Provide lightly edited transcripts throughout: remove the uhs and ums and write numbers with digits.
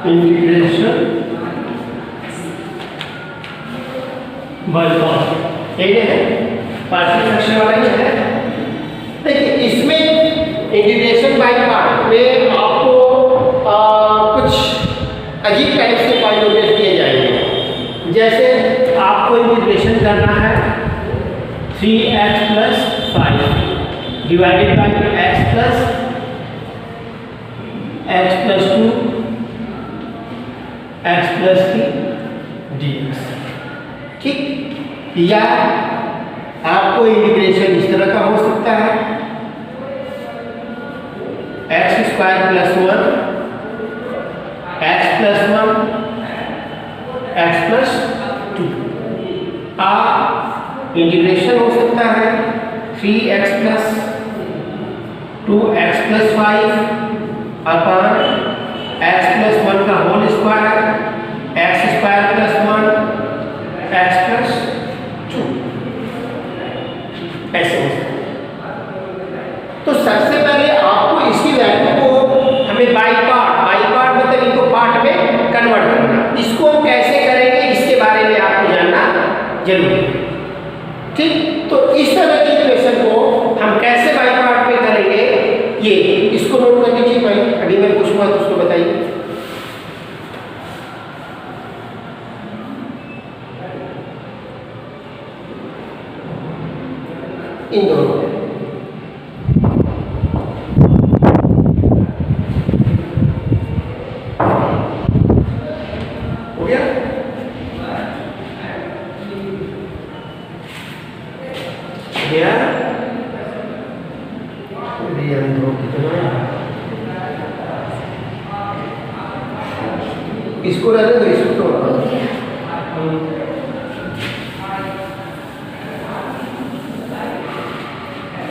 Integration by part, ठीक है, partial fraction वाला ही है। देखिए इसमें इंटीग्रेशन बाय पार्ट में आपको कुछ अजीब टाइप से पॉलिनोमियल दिए जाएंगे। जैसे आपको इंटीग्रेशन करना है 3x + 5 divided by x + 2 x + 3 dx, ठीक। या आपको इंटीग्रेशन इस तरह का हो सकता है x² + 1 x + 1 x + 2। इंटीग्रेशन हो सकता है 3x + 2x + 5 अपॉन x + 1 का होल स्क्वायर x² + 1 x + 2, ऐसे हो सकता है। तो सबसे पहले आपको इसकी वैल्यू को हमें बाई पार्ट मतलब इनको पार्ट में कन्वर्ट करना। इसको हम कैसे करेंगे इसके बारे में आपको जानना जरूरी है, ठीक। तो इस तरह की इक्वेशन को हम कैसे बाई पार्ट में करेंगे, ये इसको नोट कर लीजिए भाई। अभी मैं पूछूंगा तो उसको बताइए। इन दोनों हो गया। इसको रहने दो, इसको तो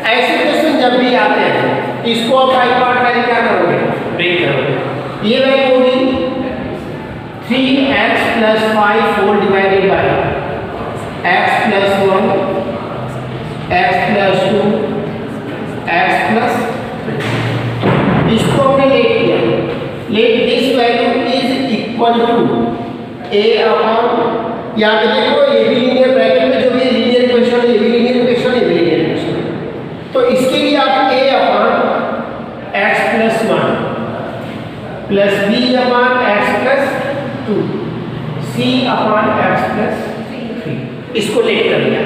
ऐसे क्वेश्चन जब भी आते हैं इसको आप बाई पार्ट में क्या करोगे, ब्रेक करोगे। ये वैल्यू होगी 3x + 5 whole divided by x + 1 x + 2 x + 3। इसको हमने लेट किया, let this value is equal to a upon, यहाँ पे देखो ये भी लीनियर ब्रैकेट में जो भी लीनियर इक्वेशन है, ये भी लीनियर इक्वेशन, ये भी लीनियर इक्वेशन है। तो इसके लिए आप a upon x + 1 plus b upon x + 2 c upon x + 3, इसको लेट कर लिया।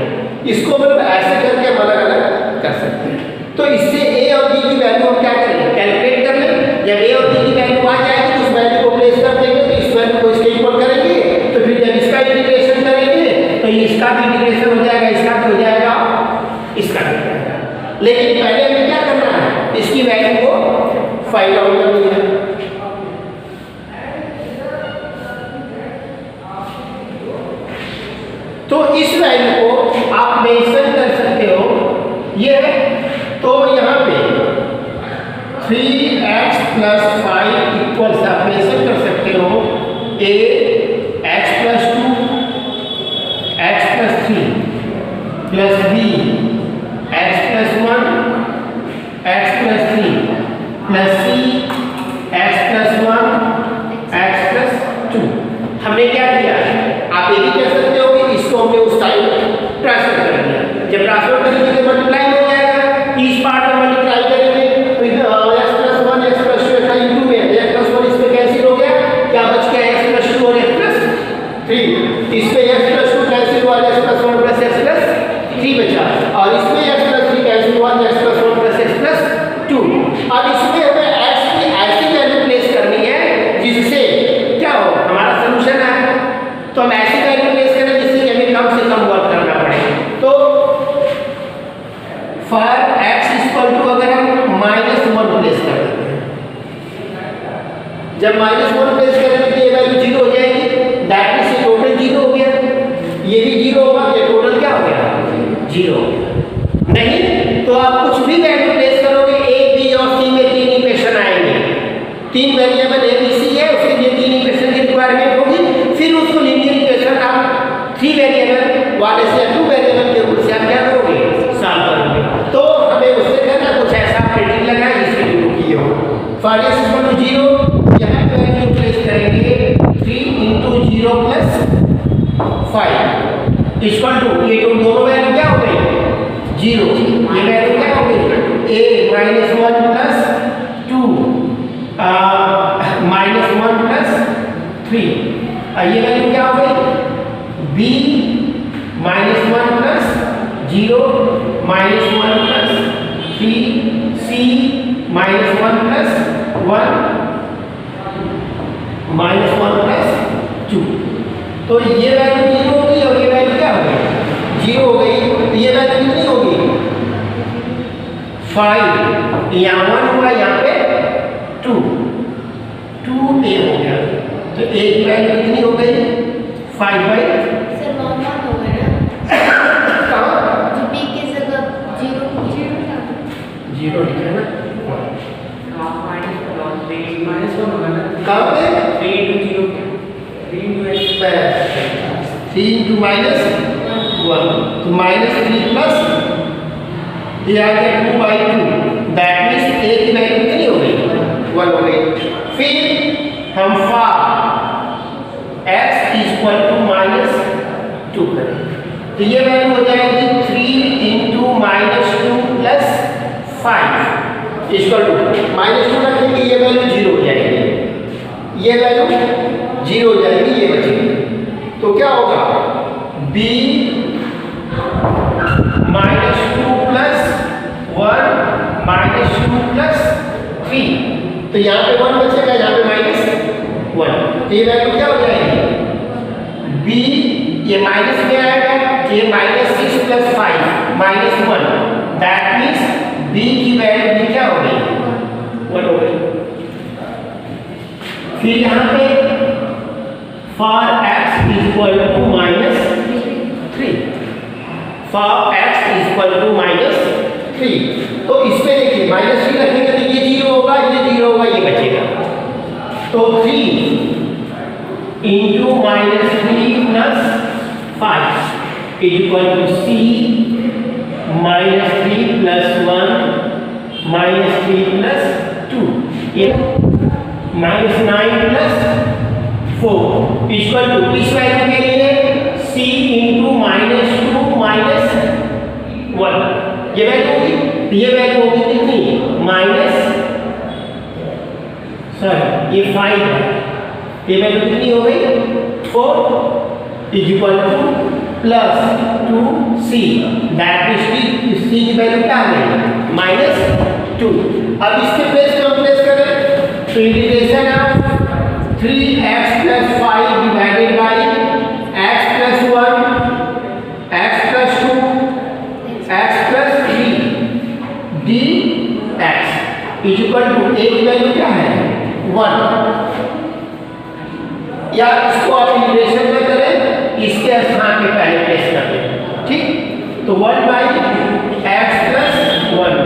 इसको मतलब ऐसे करके हम अलग अलग कर सकते हैं। तो इससे a और b की वैल्यू हम क्या करेंगे, कैलकुलेट कर लें। जब a और b की वैल्यू आ जाएगी तो उस वैल्यू को प्लेस कर देंगे, तो इस वैल्यू को इसके इक्वल करेंगे। तो फिर जब इसका इंटीग्रेशन करेंगे तो इसका भी इंटीग्रेशन हो जाएगा, इसका भी हो जाएगा, इसका भी हो जाएगा। लेकिन पहले हमें क्या करना है, इसकी वैल्यू को फाइंड आउट करनी है। तो इस वैल्यू को आप मेंशन कर सकते हो, ये तो यहाँ पे 3x + 5 इक्वल्स आप मेंशन कर सकते हो a x + 2 x + 3 plus b x + 1 x + 3 plus c x + 1 x + 2। हमने क्या किया, आप ये भी कह सकते हो कि इसको हमने उस टाइम ट्रांसफर कर दिया। जब ट्रांसफर करेंगे तो मल्टीप्लाई हो जाएगा, इस पार्ट में मल्टीप्लाई करेंगे तो x + 1 x + 2 का इंटू में x + 1 इसमें कैंसिल हो गया, क्या बच गया x + 2 और x + 3। इसमें x + 2 कैंसिल हुआ, x + 1 + x + 3 बचा, और इसमें x + 3 कैंसिल हुआ, x + 1 + x + 2। अब इसमें हमें x की ऐसी वैल्यू प्लेस करनी है जिससे क्या हो, हमारा सॉल्यूशन है। तो हम ऐसी वैल्यू प्लेस करें जिससे हमें कम से कम वर्क करना पड़े। तो फॉर x = अगर हम -1 प्लेस कर देते हैं, जब -1 प्लेस करेंगे तो ये वैल्यू 0 हो जाएगी, दैट मींस ये टोटल 0 हो गया, ये भी 0 होगा, ये टोटल क्या हो गया, 0 हो गया। नहीं तो आप कुछ भी वैल्यू प्लेस करोगे, a b और c में 3 इक्वेशन आएंगे, 3 वेरिएबल a b c है, उसके लिए 3 इक्वेशन की रिक्वायरमेंट होगी। फिर उसको लीनियर इक्वेशन आप 3 वेरिएबल वाले से 2 वेरिएबल के रूप से आप क्या करोगे, सॉल्व करोगे। तो हमें उससे करना कुछ ऐसा प्रेडिक्ट लगाए जिसकी 2 की हो। फॉर x = 0 यहाँ पे वैल्यू प्लेस करेंगे माइनस 1 प्लस 3 सी माइनस 1 प्लस 1 माइनस 1 प्लस 2। तो ये वैल्यू 0 होगी और ये वैल्यू क्या हो गई 0 हो गई। तो ये वैल्यू कितनी होगी 5, यहाँ 1 हुआ, यहाँ पे 2 2a हो गया। तो a की वैल्यू कितनी हो गई 5 बाई सर नॉर्मल हो गया ना कहाँ जो b की जगह 0 लिखा है ना माइनस 1 होगा ना कहाँ पे 3 into 0 3 into माइनस 1 तो माइनस 3 प्लस ये आ गया 2 बाई 2 दैट मीन्स a की वैल्यू कितनी हो गई 1 हो गई। फिर हम for x equal to minus 2 करें तो ये वैल्यू हो जाएगी 3 into minus 2 plus 5 equal to minus 2 रखेंगे ये वैल्यू 0 हो जाएगी, ये वैल्यू 0 हो जाएगी, ये बचेगी। तो क्या होगा b minus 2 plus 1 minus 2 plus 3 तो यहाँ पे 1 बचेगा, यहाँ पे माइनस 1 तो ये वैल्यू क्या हो जाएगी b ये माइनस में आएगा, ये minus 6 plus 5 minus 1 that means b की वैल्यू भी क्या हो गई 1 हो गई। फिर यहाँ पे for x equal to minus 3 for x equal to minus 3 तो इसमें देखिए माइनस 3 रखेंगे तो ये 0 होगा, ये 0 होगा, ये बचेगा। तो 3 into minus 3 plus 5 is equal to c minus 3 plus 1 minus 3 plus 2 ये minus 9 plus 4 इक्वल टू इस वैल्यू के लिए c into माइनस 2 माइनस 1 ये वैल्यू होगी, ये वैल्यू होगी कितनी माइनस सॉरी ये 5 है, ये वैल्यू कितनी हो गई 4 is equal two plus 2c that is c की वैल्यू क्या आ गई माइनस 2। अब इसके प्लेस पे हम प्लेस करें तो integration of 3x plus 5 divided by x plus 1 x plus 2 x plus 3 dx is equal to a की वैल्यू क्या है 1 या इसको आप इंटीग्रेशन में करें इसके स्थान पे पहले प्लेस कर दें, ठीक। तो 1 by x plus 1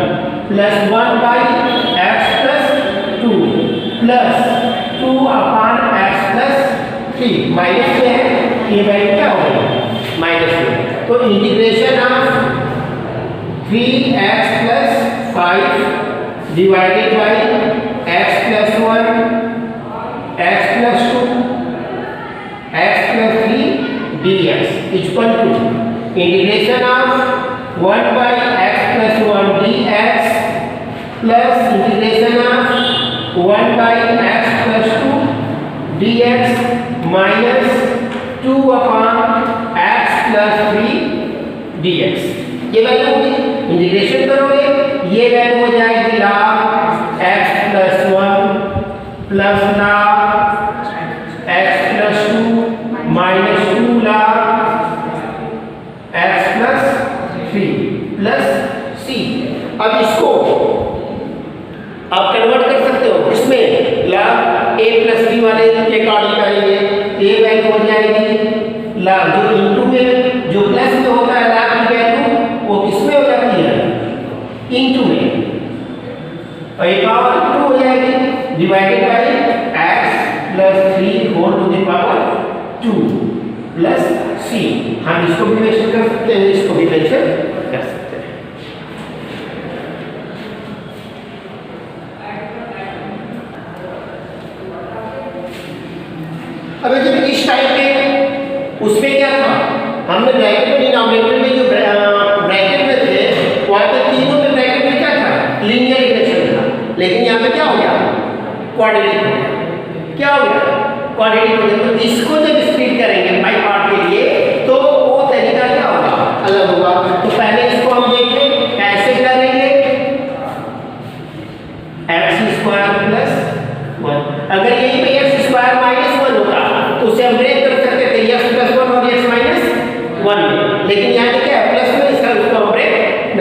plus 1 by x plus 2 plus 2 upon x plus 3 minus में है ये वैल्यू क्या हो गई माइनस में। तो integration of 3x plus 5 divided by x plus 1 x plus 2 x plus 3 dx equal to integration of 1 by x plus 1 dx plus integration of 1 by x plus 2 dx minus 2 upon x plus 3 dx ये value होगी, integration करोगे ये value हो जाएगी log x plus 1 plus log x plus 2 minus 2 log x plus 3 plus c। अब इसको आप convert कर सकते हो इसमें log a plus b वाले के अकॉर्डिंग करेंगे, a वैल्यू हो जाएगी log जो इनटू में जो प्लस में होता है log की वैल्यू वो किस में हो जाती है इनटू में और एक पावर 2 हो जाएगी divided by x plus 3 whole to the power 2 plus c। हम इसको भी मेंशन कर सकते हैं, इसको भी मेंशन कर सकते हैं। अब जब इस टाइप के उसमें क्या था हमने ब्रैकेट में डिनोमिनेटर में जो ब्रैकेट में थे वहां पे तीनों में ब्रैकेट में क्या था लीनियर रिलेशन था, लेकिन यहाँ पे क्या हो गया क्वाड्रेटिक हो गया। क्या हो गया क्वाड्रेटिक हो गया। तो इसको जब स्प्लिट करेंगे बाई पार्ट के लिए तो वो तरीका क्या होगा अलग होगा। तो पहले इसको हम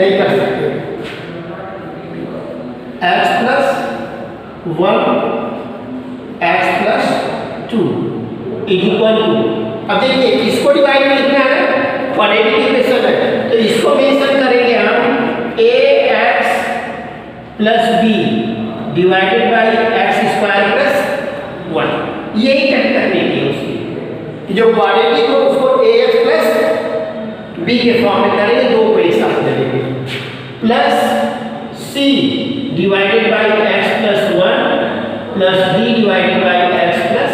नहीं कर सकते। x plus 1 x plus 2 equal to, अब देखिए इसको डिवाइड में लिखना है ना, क्वाड्रेटिक इक्वेशन है, तो इसको मेंशन करेंगे हम ax plus b divided by x square plus 1। यही कट करने की है उसकी, जो क्वाड्रेटिक हो उसको ax प्लस b के फॉर्म में करेंगे, दो को एक साथ करेंगे, plus c divided by x plus 1 plus b divided by x plus,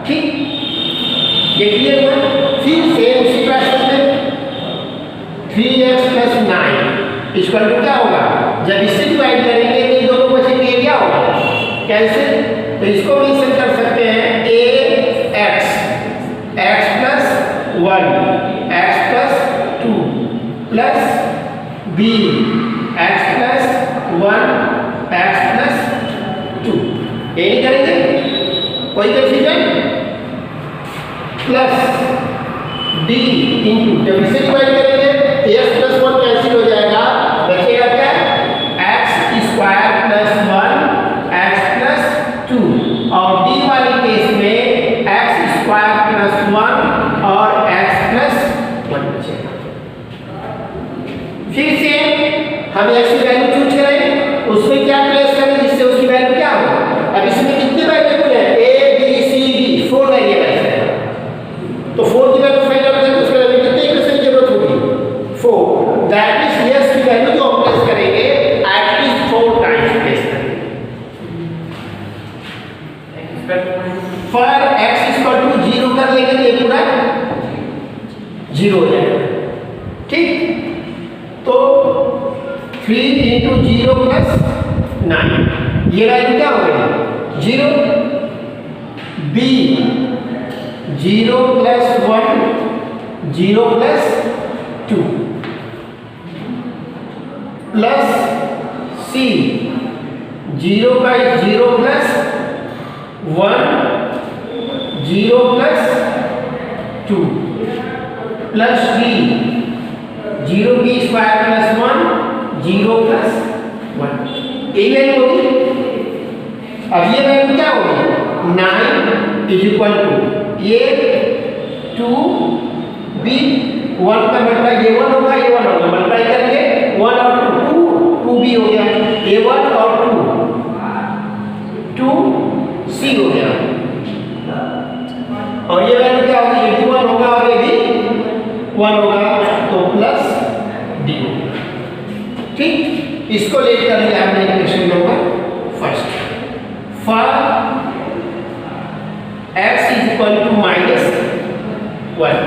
ठीक, ये क्लियर हुआ। फिर सेम उसी प्रोसेस में 3x प्लस 9 इक्वल टू क्या होगा, जब इससे डिवाइड करेंगे तो ये दोनों बचेंगे, क्या होगा, कैंसिल, तो इसको मेंशन कर सकते हैं ax x plus 1 x plus 2 plus b x plus 1 x plus 2, यही करेंगे, कोई कंफ्यूजन, प्लस d इंटू, जब इसे डिवाइड करेंगे x प्लस 1 कैंसिल हो जाएगा, बचेगा क्या, x square plus 1 x plus 2, और d वाली केस में x स्क्वायर प्लस 1 और x प्लस 1 बचेगा। फिर से हम x की वैल्यू चूज करें, उसमें क्या प्लेस करें जिससे उसकी वैल्यू क्या हो, अब इसमें कितने वेरिएबल है, a b c d 4 variables है, तो 4 की वैल्यू फाइंड आउट करके उसके लिए कितने इक्वेशन की जरूरत होगी, 4, दैट मींस yes की वैल्यू जो हम प्लेस करेंगे एटलीस्ट 4 टाइम्स प्लेस करेंगे। फॉर x इक्वल टू 0 कर लेंगे तो ये पूरा 0 हो जाएगा, ठीक, तो 3 इंटू 0 प्लस 9, ये वैल्यू क्या हो गई 0, b 0 plus 1 0 plus 2 plus c 0 by 0 plus 1 0 plus 2 plus d 0 की स्क्वायर प्लस 1 0 प्लस 1, ये वैल्यू होगी। अब ये वैल्यू क्या होगी, 9 इज इक्वल टू ये 2 b 1 का मल्टीप्लाई, ये 1 होगा, ये 1 होगा, मल्टीप्लाई करेंगे 1 और 2 2b हो गया, ये 1 और 2 2c हो गया, और ये वैल्यू क्या होगी, ये भी 1 होगा और ये भी 1 होगा, तो प्लस d, ठीक, इसको लेकर लिया हमने equation number first. For x is equal to -1,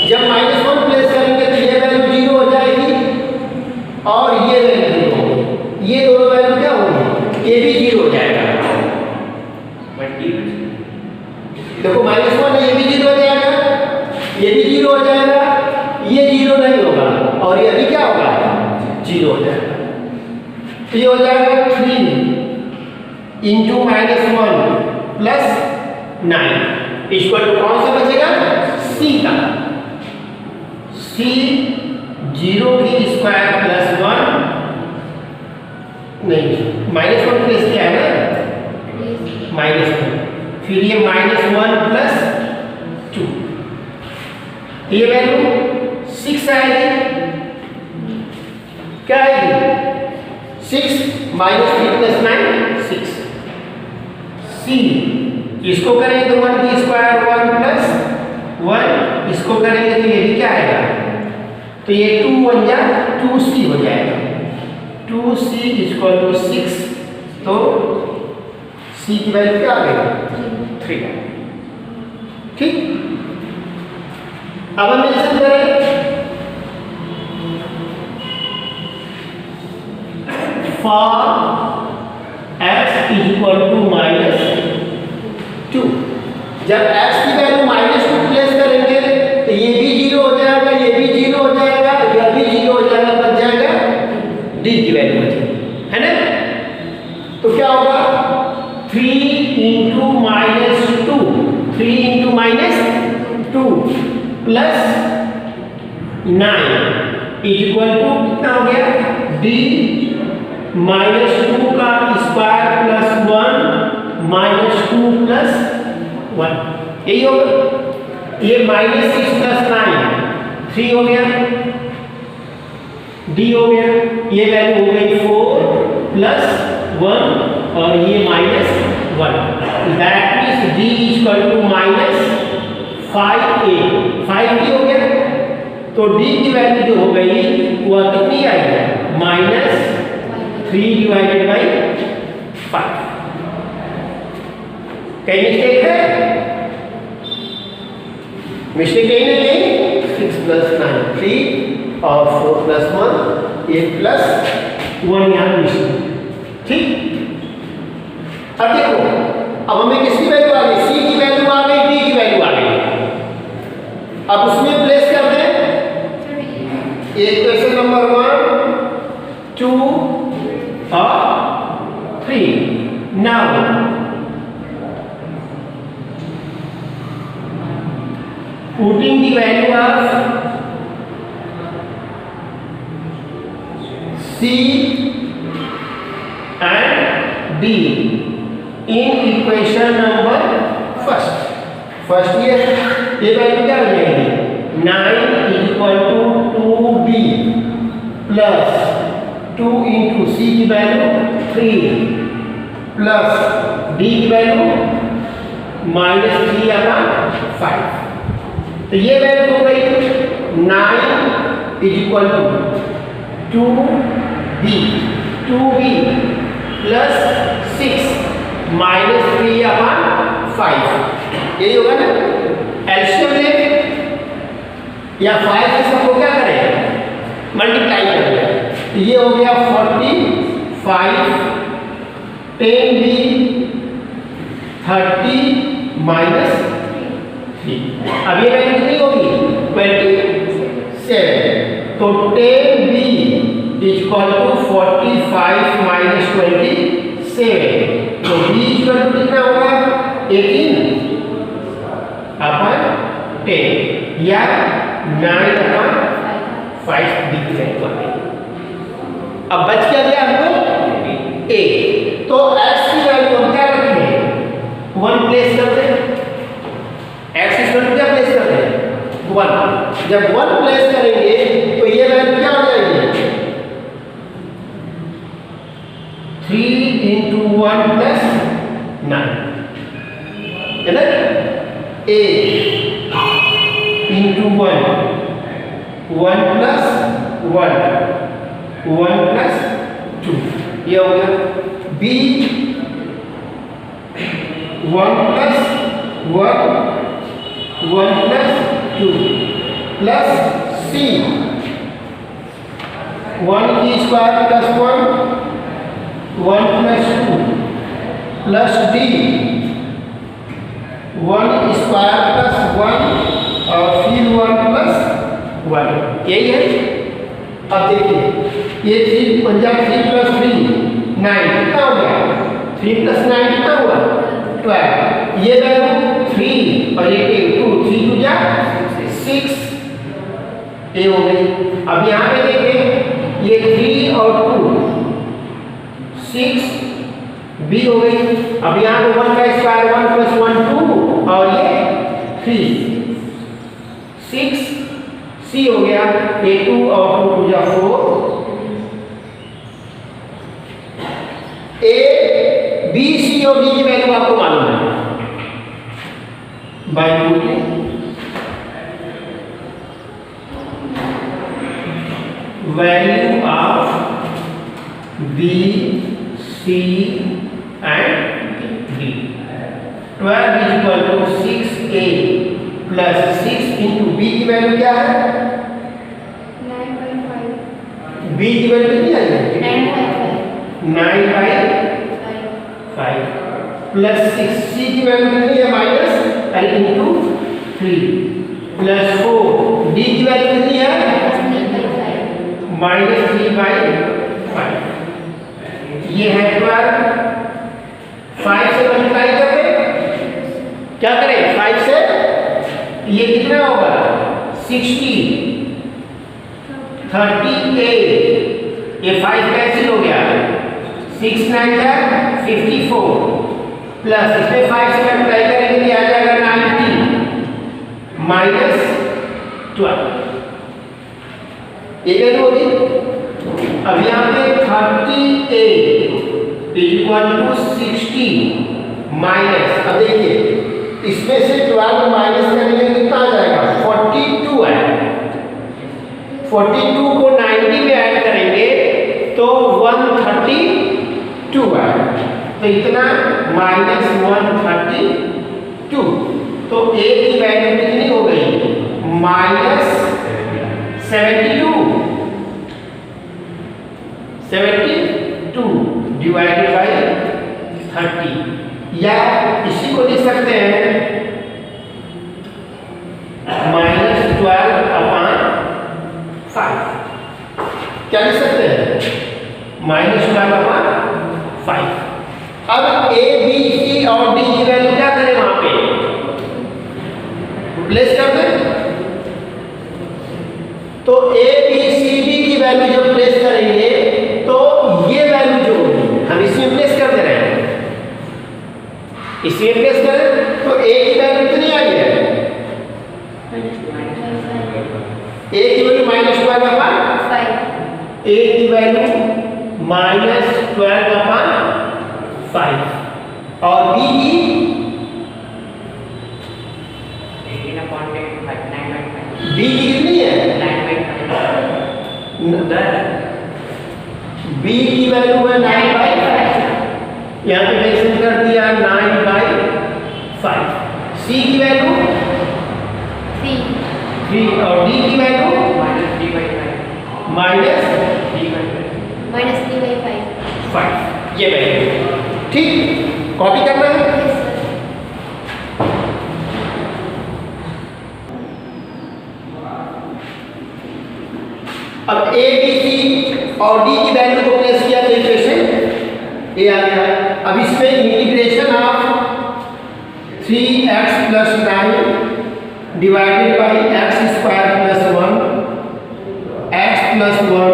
जब -1 प्लेस करेंगे तो ये वैल्यू 0 हो जाएगी और ये वैल्यू 0 होगी, ये दोनों वैल्यू क्या होगी, ये भी 0 हो जाएगा, देखो -1 है, ये भी 0 हो जाएगा, ये भी 0 हो जाएगा, ये 0 नहीं होगा और ये अभी क्या होगा 0 हो जाएगा, तो ये हो जाएगा 3 इंटू -1 प्लस 9 इक्वल टू कौन सा बचेगा, c का, c 0 की स्क्वायर प्लस 1 नहीं, -1 प्लस क्या है ना, -1, फिर ये -1 प्लस 2, ये वैल्यू 6 आएगी, क्या आएगी 6 -3 प्लस 9 6, c इसको करेंगे तो 1 की स्क्वायर 1 प्लस 1, इसको करेंगे तो ये भी क्या आएगा, तो ये 2 1 जा 2c हो जाएगा, 2c इक्वल टू 6, तो c की वैल्यू क्या आ गई 3, ठीक। अब हम मेंशन करें for x is equal to -2, जब x की वैल्यू -2 प्लेस करेंगे तो ये भी 0 हो जाएगा, ये भी 0 हो जाएगा, ये भी 0 हो जाएगा, बच जाएगा d की वैल्यू बचेगी, है ना, तो क्या होगा 3 into -2 3 into -2 plus 9 is equal to कितना हो गया d माइनस 2 का स्क्वायर प्लस 1 माइनस 2 प्लस 1 यही होगा। ये माइनस 6 प्लस 9 3 हो गया, d हो गया, ये वैल्यू हो गई 4 प्लस 1 और ये minus 1। That means d equal to minus 5a 5 हो गया। तो d की वैल्यू जो हो गई वह कितनी आएगी माइनस 3 डिवाइडेड बाई 5। कहीं मिस्टेक है? मिस्टेक कहीं नहीं है। 6 प्लस 9 3 और 4 प्लस 1 8 प्लस 1 यहाँ मिस्टेक। ठीक, अब देखो अब हमें किसकी वैल्यू आ गई, c की वैल्यू आ गई, d की वैल्यू आ गई। अब उसमें प्लेस कर दें एक क्वेश्चन नंबर 1 2 और 3। Now putting the value of c and d in equation number first ये वैल्यू क्या हो जाएगी 9 equal to 2b plus 2 into C की वैल्यू 3 प्लस डी की वैल्यू माइनस 3/5। तो ये वैल्यू हो गई 9 equal to 2b plus 6 minus 3/5। यही होगा ना। एलसीएम ले या 5 से सबको क्या करें मल्टीप्लाई करें। ये हो गया 45 10b 30 माइनस 3। अब ये वैल्यू कितनी होगी 27। तो 10b इक्वल टू 45 माइनस 27। तो b इक्वल टू कितना होगा 18 अपन 10 या 9/5 दिख जाएगा। अब बच क्या गया हमको a। तो x की वैल्यू हम क्या रखें 1 प्लेस करते हैं। x इक्वल टू क्या प्लेस करते हैं 1। जब 1 प्लेस करेंगे तो ये वैल्यू क्या हो जाएगी 3 into 1 plus 9 है ना। a into 1 1 plus 1 1 plus 2 ये हो गया। b 1 plus 1 1 plus 2 plus c 1 की square plus 1 plus 2 plus d 1 square plus 1 और फिर 1 प्लस 1 यही है। अब देखिए ये 3 पंजाब 3 प्लस 3 9 कितना हो गया 3 प्लस 9 कितना हुआ 12। ये वैल्यू 3 और ये 2 3 2 जा 6 ये हो गई। अब यहाँ पे देखें ये 3 और 2 6 b हो गई। अब यहाँ पे 1 का स्क्वायर 1 प्लस 1 2 और ये 3 6 c हो गया। ये 2 और 2 2 जा 4 a b c और d की वैल्यू आपको मालूम है by putting value of b c and d 12 is equal to 6a plus 6 into b की वैल्यू क्या है 9/5 b की वैल्यू कितनी आई 9/5 प्लस 6 c की वैल्यू कितनी है माइनस और इनटू 3 प्लस 4 d की वैल्यू कितनी है -3/5। ये है 12 5 से मल्टीप्लाई करें क्या करें 5 से ये कितना होगा 60 38, ये 5 कैंसिल हो गया, 6 9 जा 54 प्लस इसमें 5 से मल्टीप्लाई करेंगे तो आ जाएगा 90 माइनस 12, ये वैल्यू होगी। अब यहाँ पे 38 इक्वल टू 60 माइनस, अब देखिए इसमें से 12 माइनस करेंगे कितना आ जाएगा, 42 है। 42 को 90 में ऐड करेंगे तो 132 है, तो इतना माइनस 132, तो a की वैल्यू कितनी हो गई, माइनस 72 डिवाइडेड बाई 30, या इसी को लिख सकते हैं -12/5, क्या लिख सकते हैं, -12/5। अब a b c और d की वैल्यू क्या करें, वहां पे रिप्लेस कर दें, तो a b c d की वैल्यू जब प्लेस करेंगे तो ये वैल्यू जो होगी हम इसमें प्लेस कर दे रहे हैं, इसमें प्लेस करें तो a की वैल्यू कितनी आई है, a की वैल्यू -12/5, a की वैल्यू -12/5 और b की 18/9/5, b की कितनी है, 9/5, b की वैल्यू है 9/5, यहाँ पे मेंशन कर दिया 9/5, c की वैल्यू 3 और d की वैल्यू -3/5, ये वैल्यू, ठीक, कॉपी करना है। अब a b c और d की वैल्यू को प्लेस किया तो इक्वेशन a आ गया। अब इसमें integration of 3x + 9 divided by x² + 1 x + 1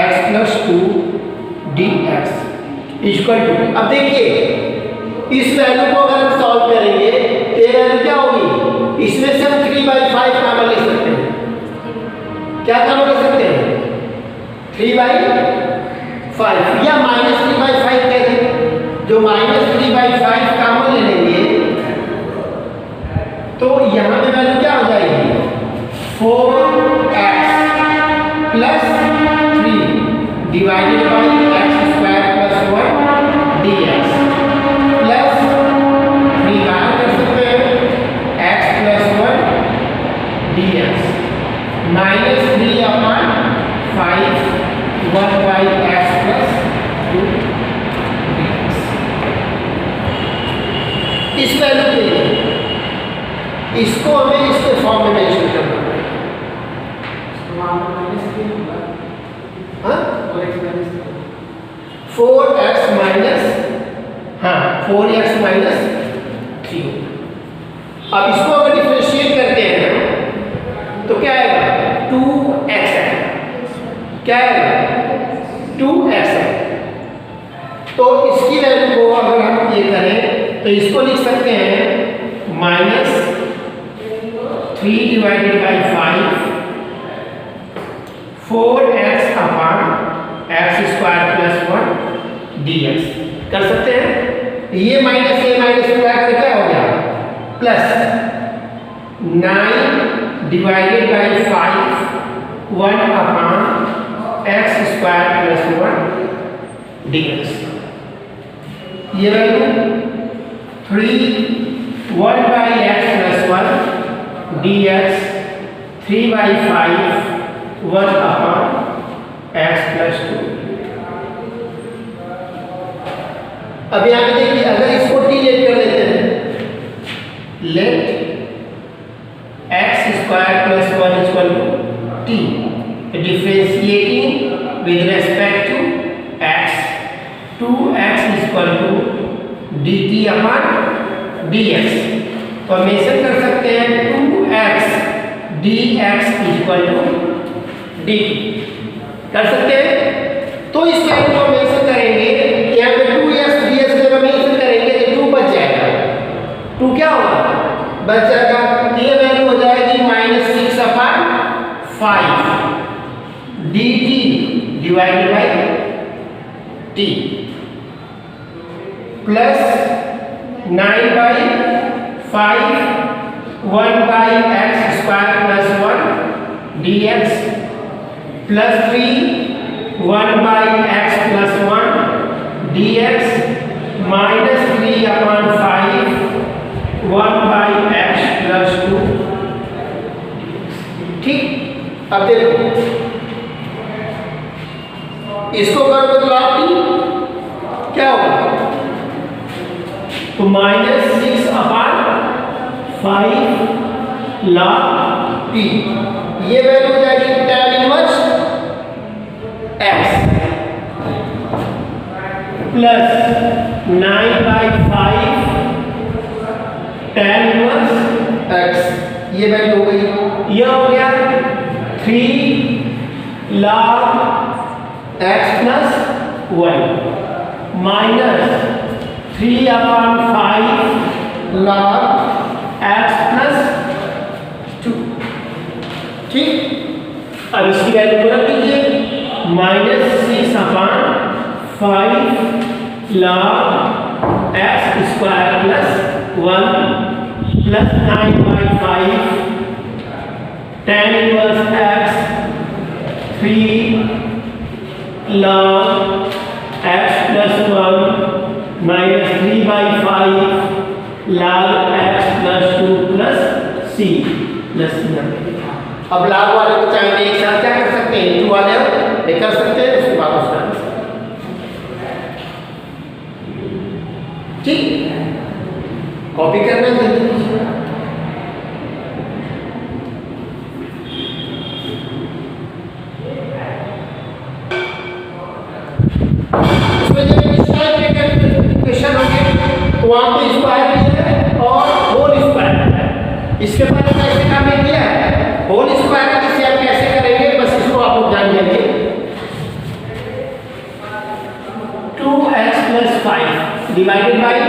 x + 2 dx equal to, अब देखिए इस वैल्यू को अगर हम सॉल्व करेंगे तो ये वैल्यू क्या होगी, इसमें से हम 3/5 कॉमन ले सकते हैं, क्या कॉमन ले सकते हैं, 3/5 या -3/5 कह दें, जो -3/5 कॉमन ले लेंगे तो यहाँ पे वैल्यू क्या हो जाएगी, 4x + 3 divided by x² + 1 dx plus 3 बाहर कर सकते हैं x + 1 dx -3/5 1/x + 2 dx। इस वैल्यू के लिए इसको हमें इसके फॉर्म में मेंशन करना पड़ेगा, हाँ 4x - 3। अब इसको अगर डिफरेंशिएट करते हैं तो क्या आएगा, 2x है, क्या आएगा 2x है, तो इसकी वैल्यू को अगर हम ये करें तो इसको लिख सकते हैं -3/5 4x/x² + 1 dx कर सकते हैं, ये माइनस a माइनस क्या हो गया, प्लस 9/5 1/x² + 1 dx, ये वैल्यू 1/x + 1 dx 3/5 1/x + 2। अब यहाँ पे देखिए अगर इसको t लेट कर लेते हैं, let x² + 1 = t, differentiating with respect to x, 2x = dt/dx, तो मेंशन कर सकते हैं 2x dx = डी कर सकते हैं। तो इस वैल्यू को मेंशन करेंगे, यहाँ पे 2x ds जगह मेंशन करेंगे तो 2 बच जाएगा। 2 क्या होगा? बच जाएगा। ये वैल्यू हो जाएगी -6/5 dt divided by t plus 9/5 1/x square plus 1 dx plus 3 1/x plus 1 dx minus 3/5 1/x plus 2। ठीक, अब देखो इसको करो तो log t क्या होगा? तो -6/5 log t, ये वैल्यू हो जाएगी tan inverse x plus 9/5 tan inverse x, ये वैल्यू हो गई। ये हो गया 3 log x plus 1 minus 3/5 log x plus 2। ठीक, अब इसकी वैल्यू को रख लीजिए -6/5 log x square plus 1 plus 9/5 tan inverse x 3 log x plus 1 minus 3/5 log x plus 2 plus c plus c। अब log वाले को चाहे एक साथ क्या कर सकते हैं, इंटू वाले कर सकते हैं, उसके बाद उसका ठीक कॉपी करना जल्दी। क्वेश्चन होंगे तो वहां पे स्क्वायर भी है और होल स्क्वायर है। इसके बारे में कैसे काम किया है, होल स्क्वायर की शेप कैसे करेंगे बस इसको आप लोग जान लेंगे। 2x plus 5 divided by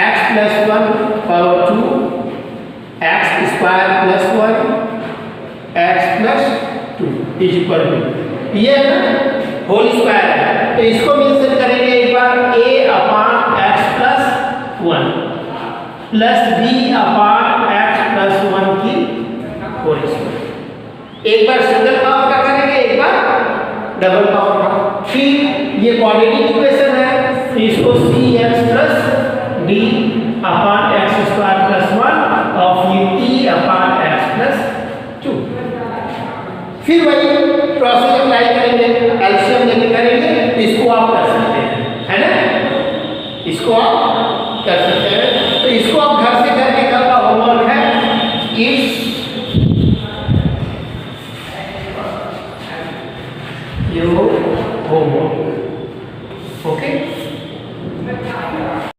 x plus 1 power 2 x square plus 1 x plus 2 is equal to, ये है ना होल स्क्वायर है। तो इसको मेंशन करेंगे एक बार a/x plus 1 plus b/x plus 1 की होल स्क्वायर। एक बार सिंगल पावर का करेंगे, एक बार डबल पावर का। फिर ये क्वाड्रेटिक इक्वेशन है, इसको cx plus d/x square plus 1 और फिर t/x प्लस 2। फिर वही प्रोसेस अप्लाई करेंगे, एलसीएम लेके करेंगे। इसको आप कर सकते हैं, है ना, इसको आप कर सकते हैं। तो इसको आप घर से करके, कल का होमवर्क है इट्स योर होमवर्क।